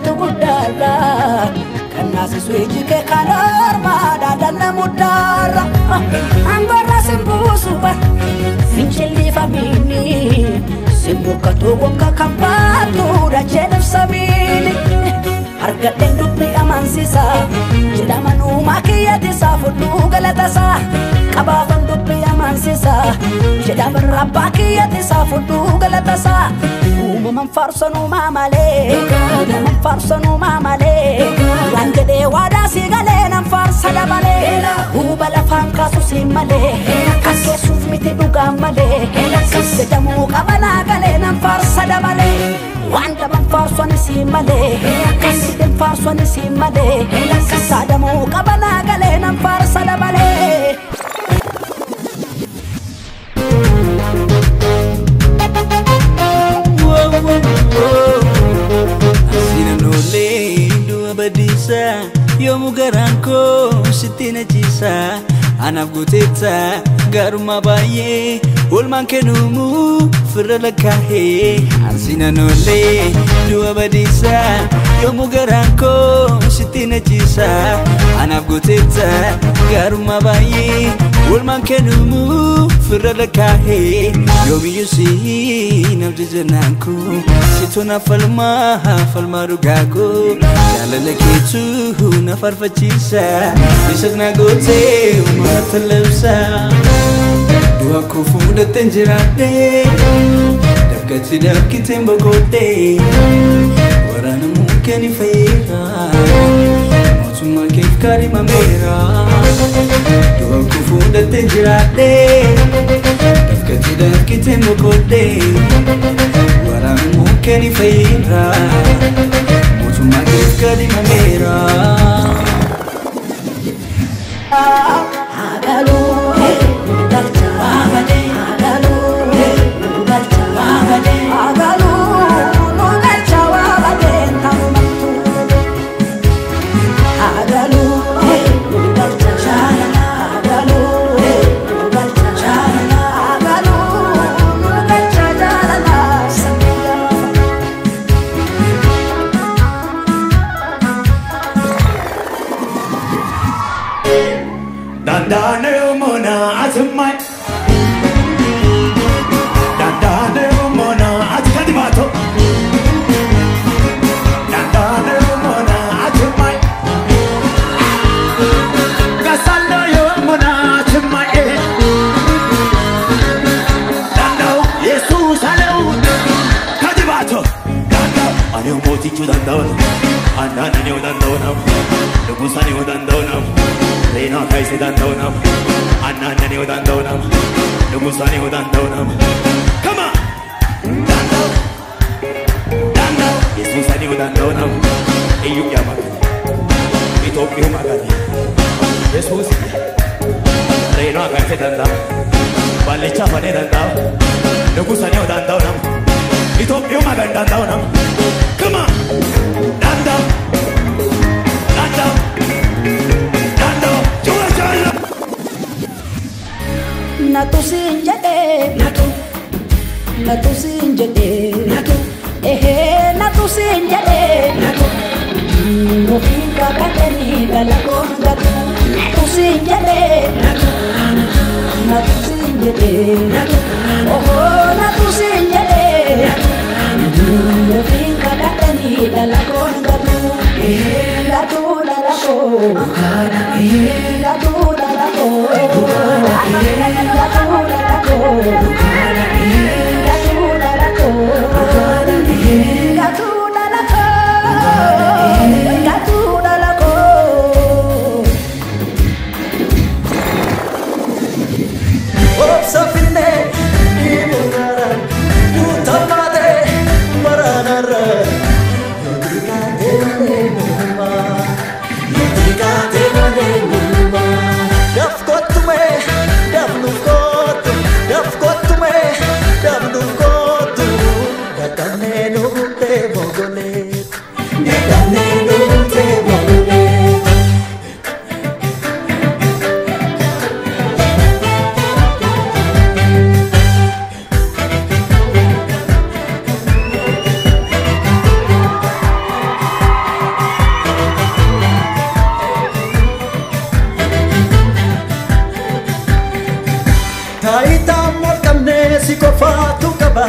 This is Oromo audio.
tu gudara karena sesuai ke kanor dan mudara angora sembusuba fincheli famini sembuka tu wonka kampatu rajedef sabini harga denduk ni aman sisa jedaman umakia disafudu galatasa kababang dupi aman sisa jedaman rapakia disafudu galatasa umman farsanu mamale umman farsanu mamale wangede wada sigale nam farsada male ubala fanka susimale kaske sufmiti duga male sedamu kabana gale nam farsada male wanda man farsanu simale kasiden farsanu simale kasadamu kabana gale nam farsada male badisa yo mugaranko sitina cisa anaf guteta garuma baye ulman kenumu firlakahe ansina nole dua badisa yo mugaranko sitina cisa anaf guteta garuma baye ulman kenumu firlakahe yo biyusi nabdijananku situna falma rugago jalalakitu nafarfachisa bisagna gote umatalabsa dua kufu datenjirade dabkati tembogote warana mukeni faira motuma kefkari mamera dua kufu datenjirade dabkati tembogote warana mukeni faira motuma kefkari mamera agalu galcha abade agalu galcha abade agalu galcha abade tamatu agalu galcha chala agalu galcha chala agalu galcha chala Dandane umona atumai Dandane umona atkadimato Dandane umona atumai Gasalla umona atumai Dando Jesus aleu kadimato Dando ane umoti chu dando Andana ne dando na Lugusa ne dando na Rena kaise dandonam Ananya ne dandonam Lugusa ne dandonam Come on Dando Dando Jesus ne dandonam Eyu yamakani Mitopi magani Jesus Rena kaise dandam Balicha pane dandam Lugusa ne dandonam Mitopi magani dandonam Come on Dando Dando Natu sinjade Natu sinjade Natu sinjade Mufika kateni galakon gatu Natu sinjade Natu sinjade Natu sinjade Mufika kateni galakon gatu Gatu dalako Gatu dalako taayitaa morkamnee si qofaatu qaba